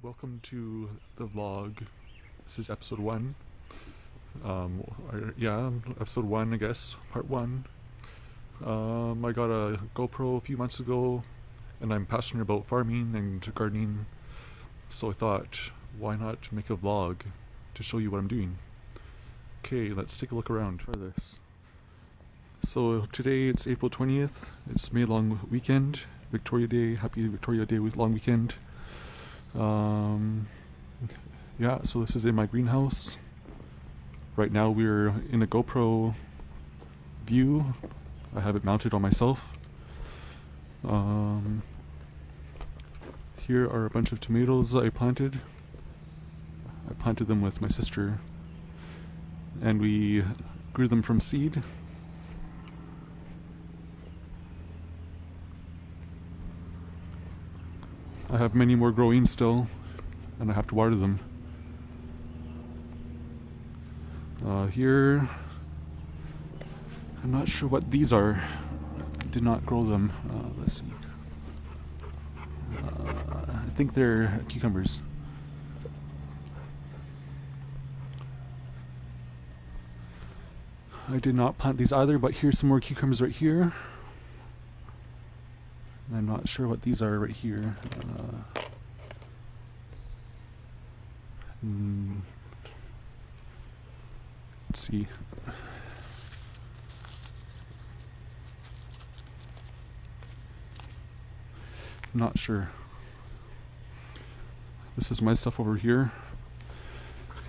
Welcome to the vlog. This is episode 1. Episode 1, I guess, part 1. I got a GoPro a few months ago, and I'm passionate about farming and gardening, so I thought, why not make a vlog to show you what I'm doing? Okay, let's take a look around for this. So today it's April 20th, it's May long weekend, Victoria Day, happy Victoria Day long weekend. So this is in my greenhouse. Right now we're in a GoPro view. I have it mounted on myself. Here are a bunch of tomatoes I planted. I planted them with my sister, and we grew them from seed. I have many more growing still, and I have to water them. Here, I'm not sure what these are. I did not grow them. Let's see. I think they're cucumbers. I did not plant these either, but here's some more cucumbers right here. I'm not sure what these are right here. Let's see. Not sure. This is my stuff over here.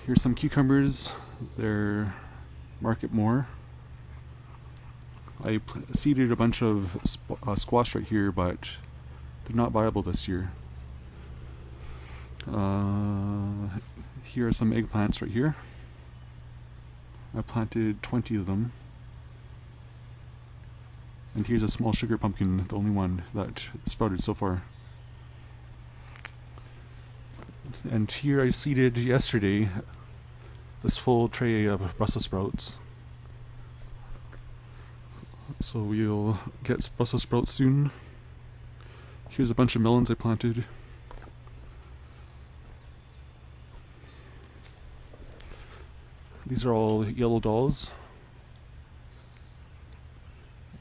Here's some cucumbers. They're market more. I seeded a bunch of squash right here, but they're not viable this year. Here are some eggplants right here. I planted 20 of them. And here's a small sugar pumpkin, the only one that sprouted so far. And here I seeded yesterday this full tray of Brussels sprouts. So we'll get Brussels sprouts soon. Here's a bunch of melons I planted. These are all yellow dolls.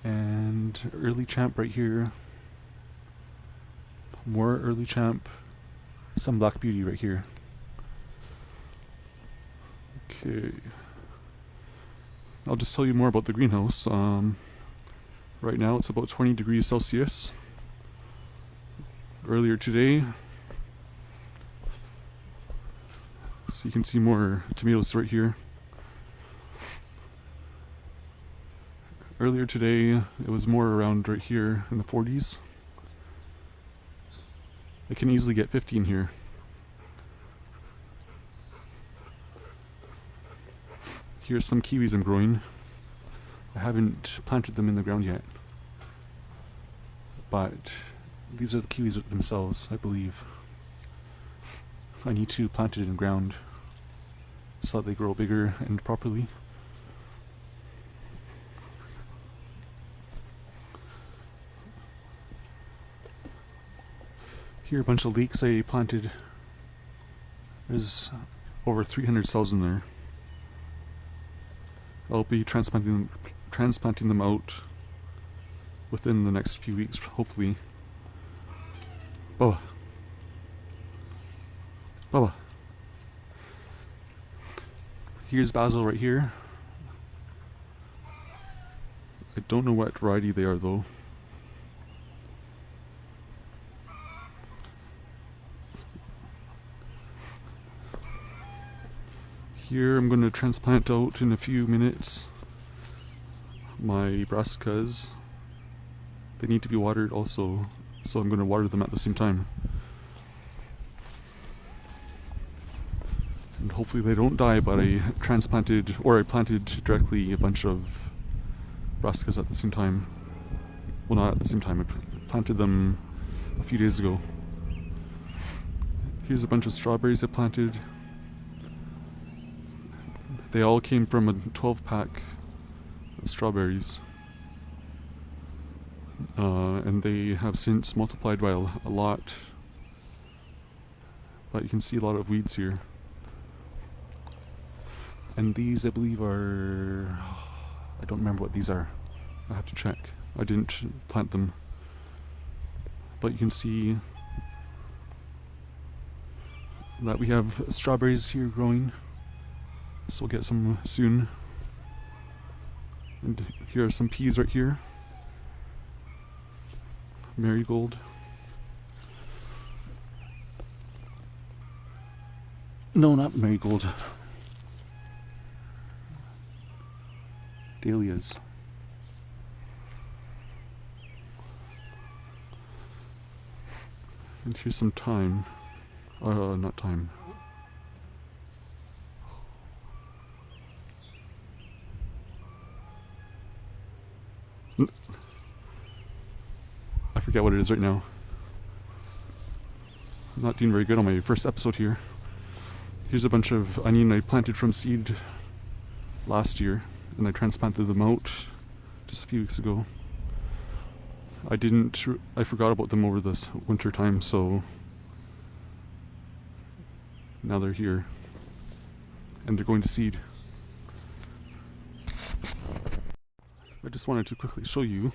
And early champ right here. More early champ. Some black beauty right here. Okay. I'll just tell you more about the greenhouse. Right now it's about 20 degrees Celsius. Earlier today, so you can see more tomatoes right here. Earlier today it was more around right here in the 40s. I can easily get 50 in here. Here's some kiwis I'm growing. I haven't planted them in the ground yet, but these are the kiwis themselves, I believe. I need to plant it in ground so that they grow bigger and properly. Here are a bunch of leeks I planted. There's over 300 cells in there. I'll be transplanting them out within the next few weeks, hopefully. Bubba. Bubba. Here's basil right here. I don't know what variety they are though. Here I'm going to transplant out in a few minutes my brassicas. They need to be watered also, so I'm going to water them at the same time. And hopefully they don't die, but I planted directly a bunch of brassicas at the same time. Well, not at the same time, I planted them a few days ago. Here's a bunch of strawberries I planted. They all came from a 12-pack of strawberries. And they have since multiplied by a lot. but you can see a lot of weeds here. And these, I believe, are... I don't remember what these are. I have to check. I didn't plant them. But you can see that we have strawberries here growing. So we'll get some soon. And here are some peas right here. Marigold. No, not marigold. Dahlias. And here's some thyme. Not thyme. I forget what it is right now. I'm not doing very good on my first episode here. Here's a bunch of onion I planted from seed last year, and I transplanted them out just a few weeks ago. I forgot about them over this winter time, so now they're here and they're going to seed. I just wanted to quickly show you.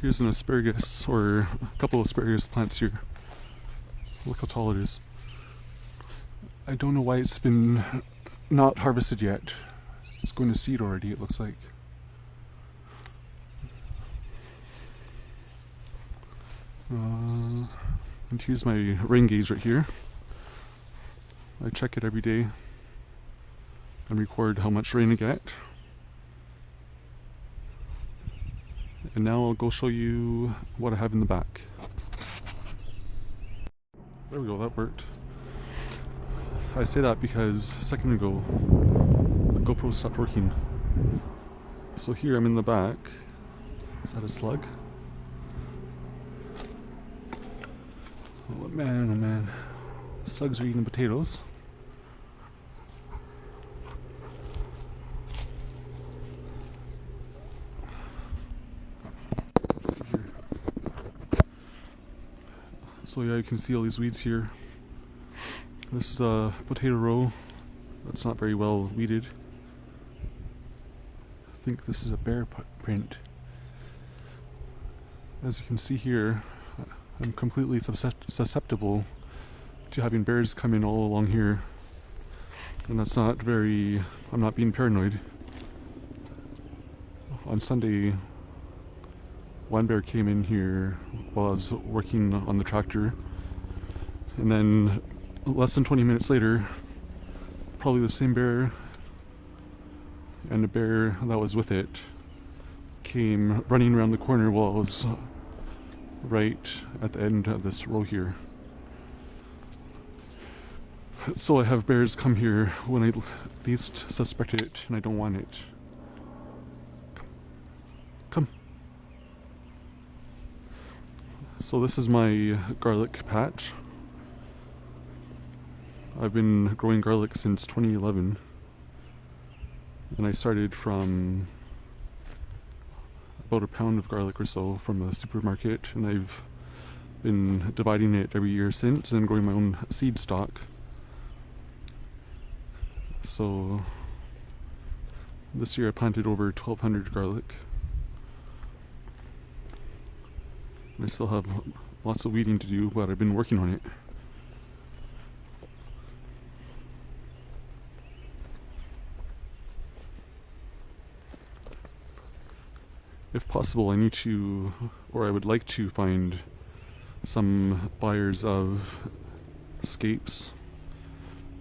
Here's an asparagus, or a couple of asparagus plants here. Look how tall it is. I don't know why it's been not harvested yet. It's going to seed already, it looks like. And here's my rain gauge right here. I check it every day and record how much rain I get. And now I'll go show you what I have in the back. There we go, that worked. I say that because a second ago the GoPro stopped working. So here I'm in the back. Is that a slug? Oh man, oh man. Slugs are eating potatoes. Let's see here. So yeah, you can see all these weeds here. This is a potato row that's not very well weeded. I think this is a bear print. As you can see here, I'm completely susceptible to having bears come in all along here. And that's not very... I'm not being paranoid. On Sunday, one bear came in here while I was working on the tractor. And then less than 20 minutes later, probably the same bear and a bear that was with it came running around the corner while I was right at the end of this row here. So I have bears come here when I least suspect it, and I don't want it. Come. So this is my garlic patch. I've been growing garlic since 2011, and I started from about a pound of garlic or so from the supermarket, and I've been dividing it every year since and growing my own seed stock. So this year I planted over 1,200 garlic. I still have lots of weeding to do, but I've been working on it. If possible, I need to, or I would like to find some buyers of scapes,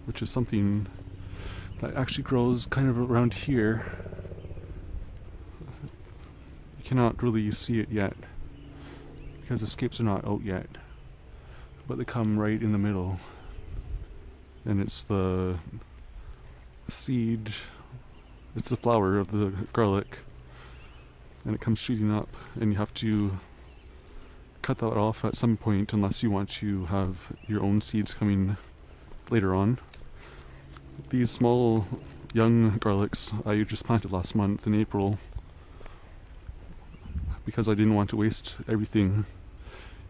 which is something that actually grows kind of around here. You cannot really see it yet because the scapes are not out yet, but they come right in the middle, and it's the seed, it's the flower of the garlic, and it comes shooting up, and you have to cut that off at some point unless you want to have your own seeds coming later on. These small young garlics I just planted last month in April because I didn't want to waste everything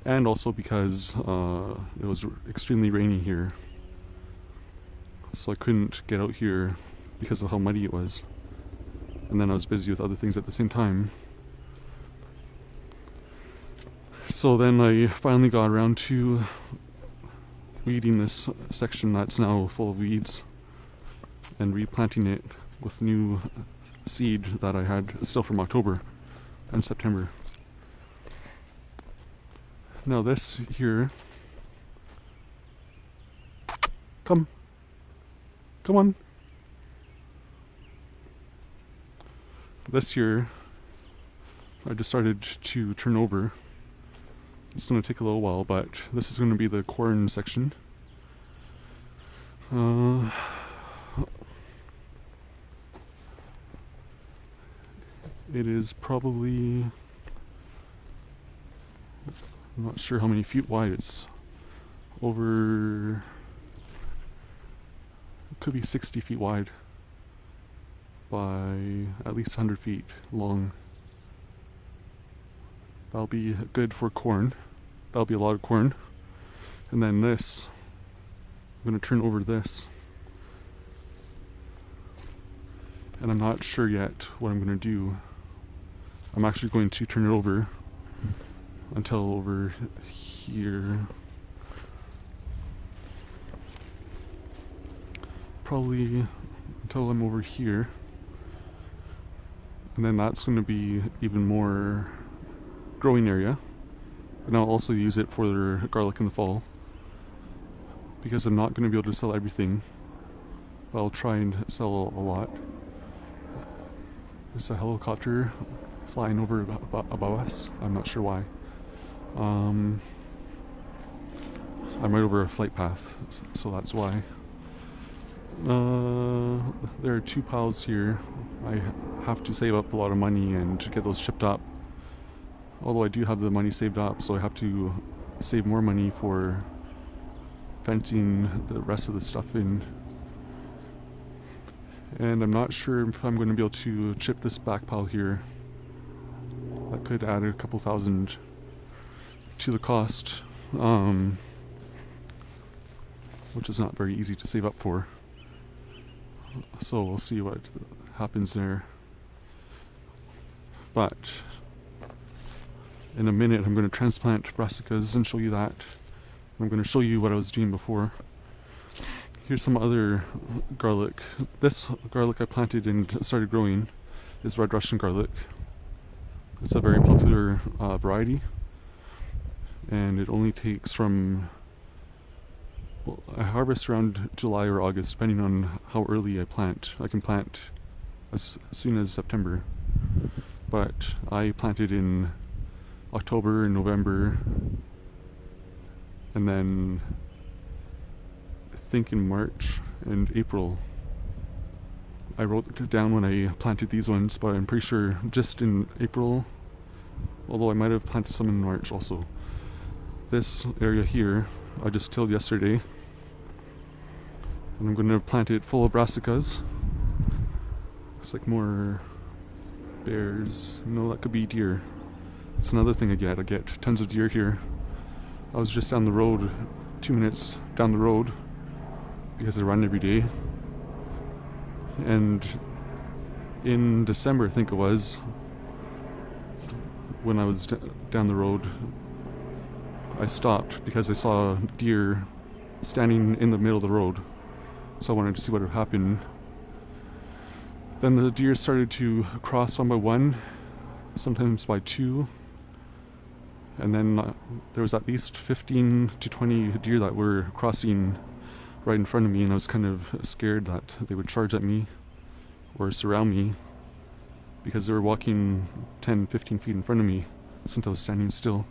and also because it was extremely rainy here, so I couldn't get out here because of how muddy it was, and then I was busy with other things at the same time. So then I finally got around to weeding this section that's now full of weeds and replanting it with new seed that I had still from October and September. Now this here, come on. This here, I just started to turn over. It's going to take a little while, but this is going to be the corn section. It is probably, I'm not sure how many feet wide. It's over, it could be 60 feet wide by at least 100 feet long. That'll be good for corn. That'll be a lot of corn. And then this, I'm going to turn over this. And I'm not sure yet what I'm going to do. I'm actually going to turn it over until over here. Probably until I'm over here. And then that's going to be even more growing area. And I'll also use it for garlic in the fall, because I'm not going to be able to sell everything, but I'll try and sell a lot. There's a helicopter flying over above us. I'm not sure why. I'm right over a flight path, so that's why. There are 2 piles here. I have to save up a lot of money and get those shipped up. Although I do have the money saved up, so I have to save more money for fencing the rest of the stuff in. And I'm not sure if I'm going to be able to chip this back pile here. That could add a couple thousand to the cost, which is not very easy to save up for. So we'll see what happens there. But in a minute I'm going to transplant brassicas and show you that. I'm going to show you what I was doing before. Here's some other garlic. This garlic I planted and started growing is red Russian garlic. It's a very popular variety, and it only takes from, well, I harvest around July or August, depending on how early I plant. I can plant as soon as September, but I planted in October and November, and then I think in March and April. I wrote it down when I planted these ones, but I'm pretty sure just in April, although I might have planted some in March also. This area here, I just tilled yesterday, and I'm going to plant it full of brassicas. Looks like more bears. No, that could be deer. It's another thing I get tons of deer here. I was just down the road, 2 minutes down the road, because I run every day. And in December, I think it was, when I was down the road, I stopped because I saw deer standing in the middle of the road. So I wanted to see what would happen. Then the deer started to cross one by one, sometimes by 2. And then there was at least 15 to 20 deer that were crossing right in front of me, and I was kind of scared that they would charge at me or surround me, because they were walking 10-15 feet in front of me since I was standing still.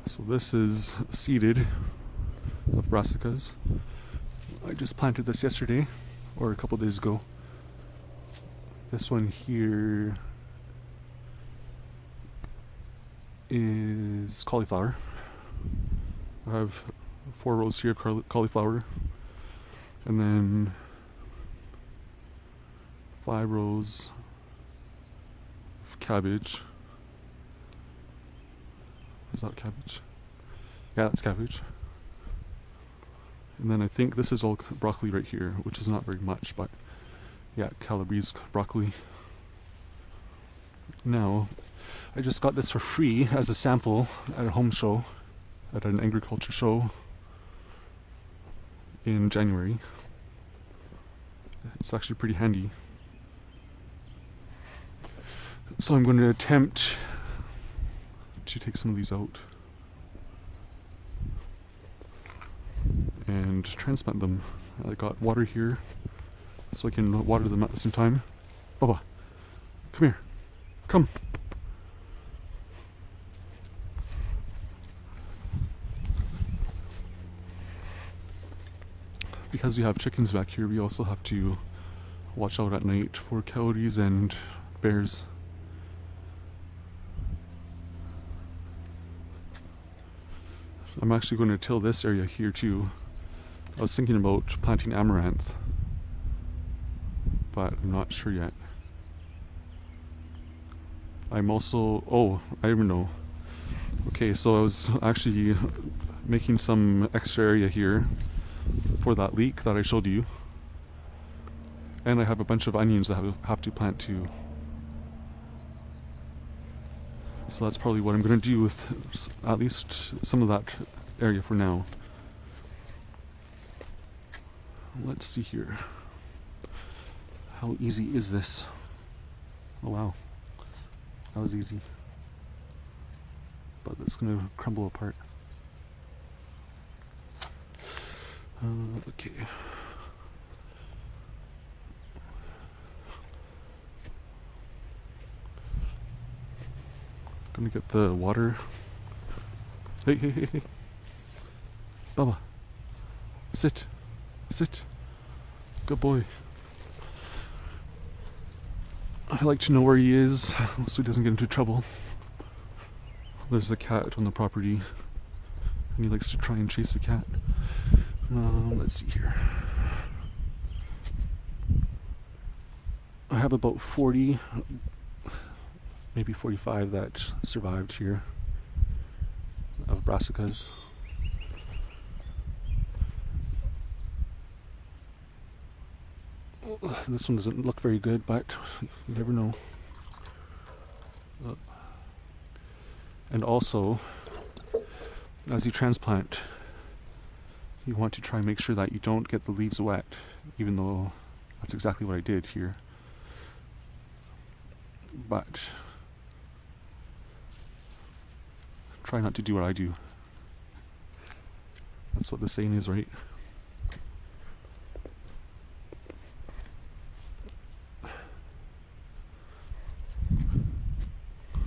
So this is seeded of brassicas. I just planted this yesterday, or a couple days ago. This one here is cauliflower. I have 4 rows here of cauliflower, and then 5 rows of cabbage. Is that cabbage? Yeah, that's cabbage. And then I think this is all broccoli right here, which is not very much, but yeah, Calabrese broccoli. Now, I just got this for free as a sample at a home show, at an agriculture show in January. It's actually pretty handy. So I'm going to attempt to take some of these out and transplant them. I got water here, so I can water them at the same time. Bubba, come here. Come. Because we have chickens back here, we also have to watch out at night for coyotes and bears. I'm actually going to till this area here too. I was thinking about planting amaranth, but I'm not sure yet. I'm also, oh, I even know. Okay, so I was actually making some extra area here for that leek that I showed you. And I have a bunch of onions that I have to plant too. So that's probably what I'm going to do with at least some of that area for now. Let's see here. How easy is this? Oh wow. That was easy. But it's going to crumble apart. Okay. Gonna get the water. Hey, hey, hey, hey. Bubba. Sit. Sit. Good boy. I like to know where he is so he doesn't get into trouble. There's a cat on the property and he likes to try and chase the cat. Let's see here. I have about 40, maybe 45 that survived here of brassicas. This one doesn't look very good, but you never know. And also, as you transplant, you want to try and make sure that you don't get the leaves wet, even though that's exactly what I did here. But try not to do what I do. That's what the saying is, right?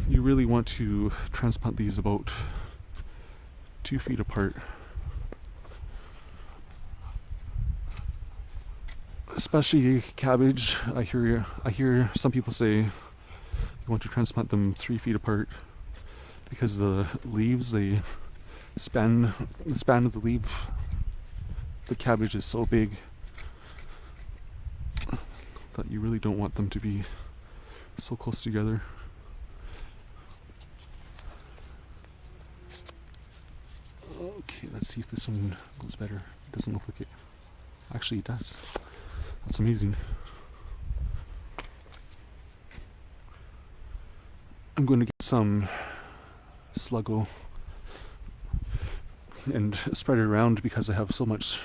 You really want to transplant these about 2 feet apart. Especially cabbage. I hear some people say you want to transplant them 3 feet apart because the leaves, the span of the leaf, the cabbage is so big that you really don't want them to be so close together. Okay, let's see if this one goes better. It doesn't look like it. Actually, it does. That's amazing. I'm going to get some Sluggo and spread it around because I have so much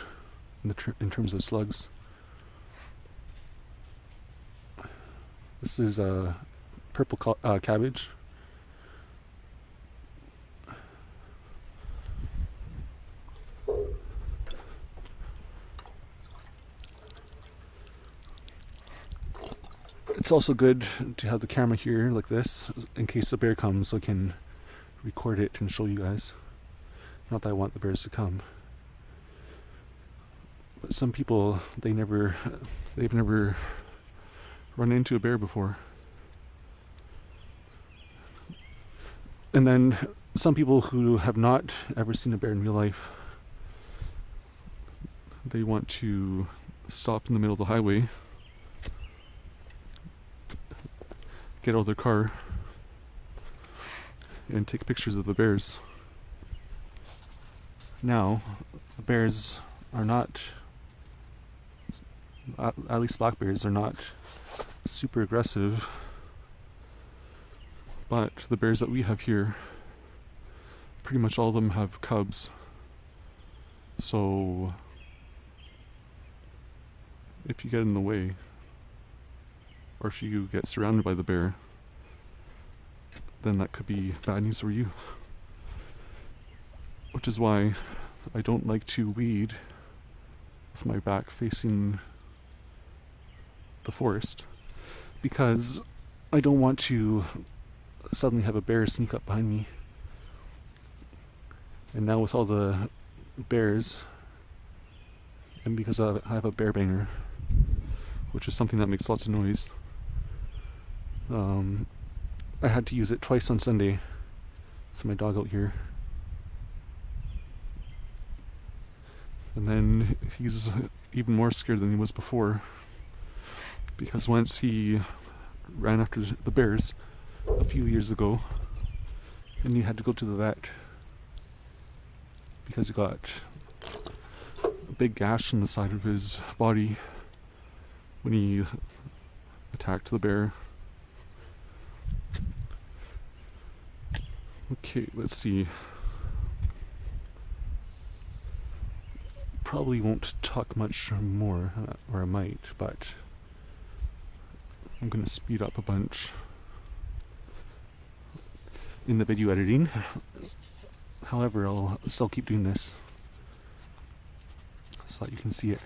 in terms of slugs. This is a purple cabbage. It's also good to have the camera here like this in case the bear comes so I can record it and show you guys. Not that I want the bears to come. But some people, they've never run into a bear before. And then some people who have not ever seen a bear in real life, they want to stop in the middle of the highway get out of their car and take pictures of the bears. Now, the bears are not, at least black bears are not super aggressive, but the bears that we have here, pretty much all of them have cubs. So if you get in the way, or if you get surrounded by the bear, then that could be bad news for you. Which is why I don't like to weed with my back facing the forest, because I don't want to suddenly have a bear sneak up behind me. And now with all the bears, and because I have a bear banger, which is something that makes lots of noise, I had to use it twice on Sunday with my dog out here. And then he's even more scared than he was before, because once he ran after the bears a few years ago, and he had to go to the vet because he got a big gash on the side of his body when he attacked the bear. Okay, let's see. Probably won't talk much more, or I might, but I'm going to speed up a bunch in the video editing. However, I'll still keep doing this so that you can see it.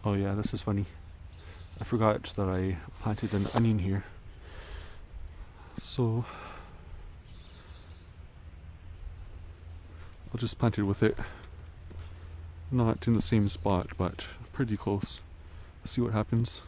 Oh yeah, this is funny. I forgot that I planted an onion here. So I'll just plant it with it. Not in the same spot, but pretty close. See what happens.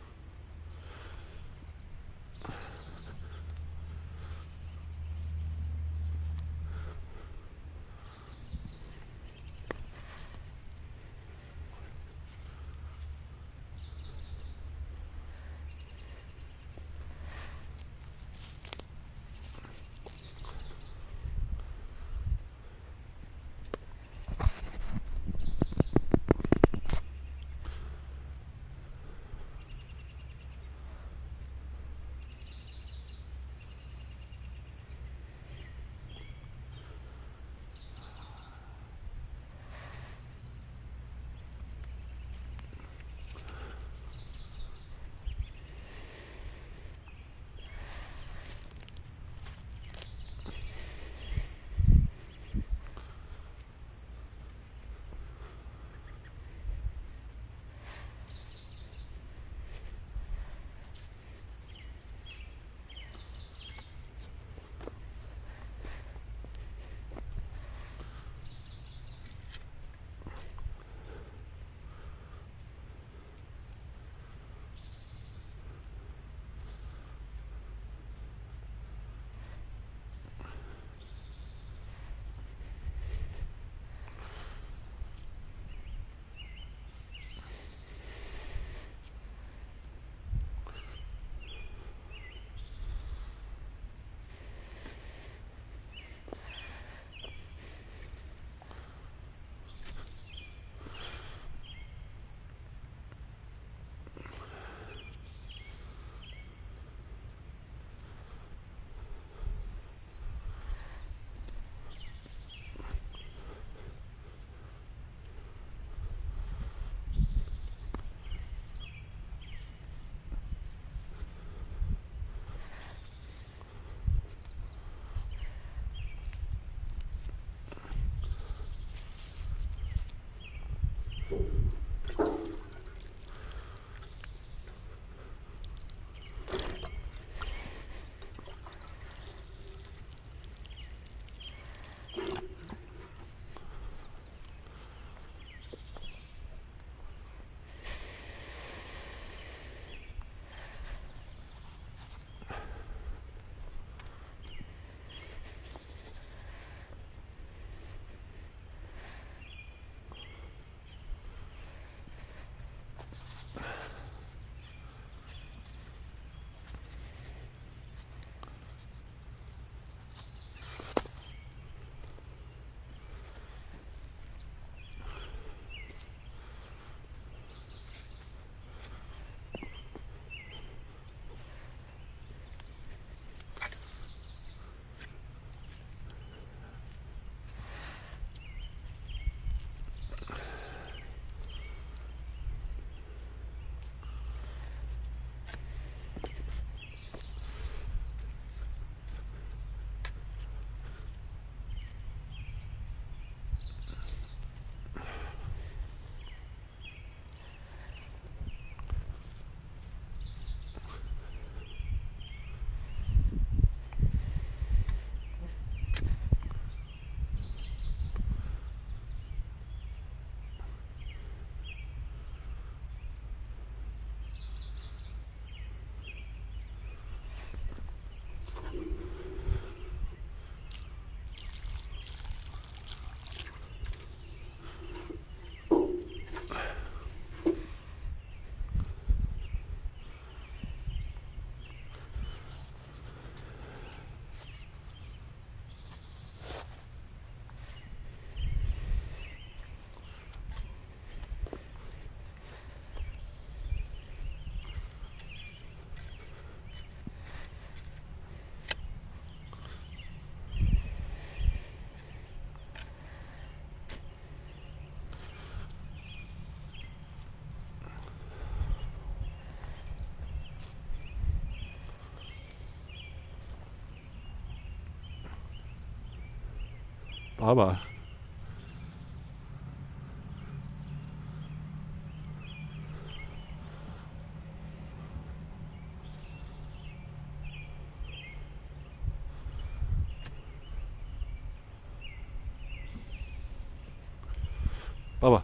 Baba. Baba.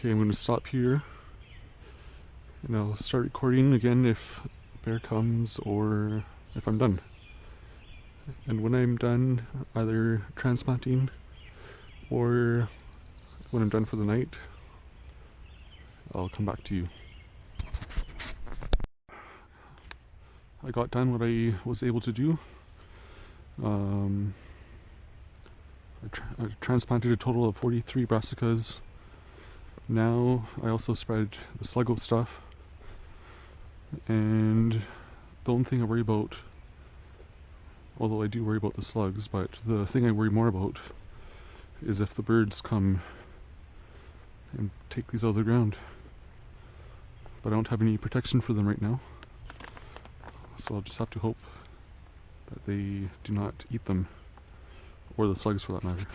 Okay, I'm going to stop here and I'll start recording again if a bear comes or if I'm done. And when I'm done, either transplanting or when I'm done for the night, I'll come back to you. I got done what I was able to do. I transplanted a total of 43 brassicas. Now I also spread the sluggo stuff, and the only thing I worry about, although I do worry about the slugs, but the thing I worry more about is if the birds come and take these out of the ground. But I don't have any protection for them right now, so I'll just have to hope that they do not eat them, or the slugs for that matter.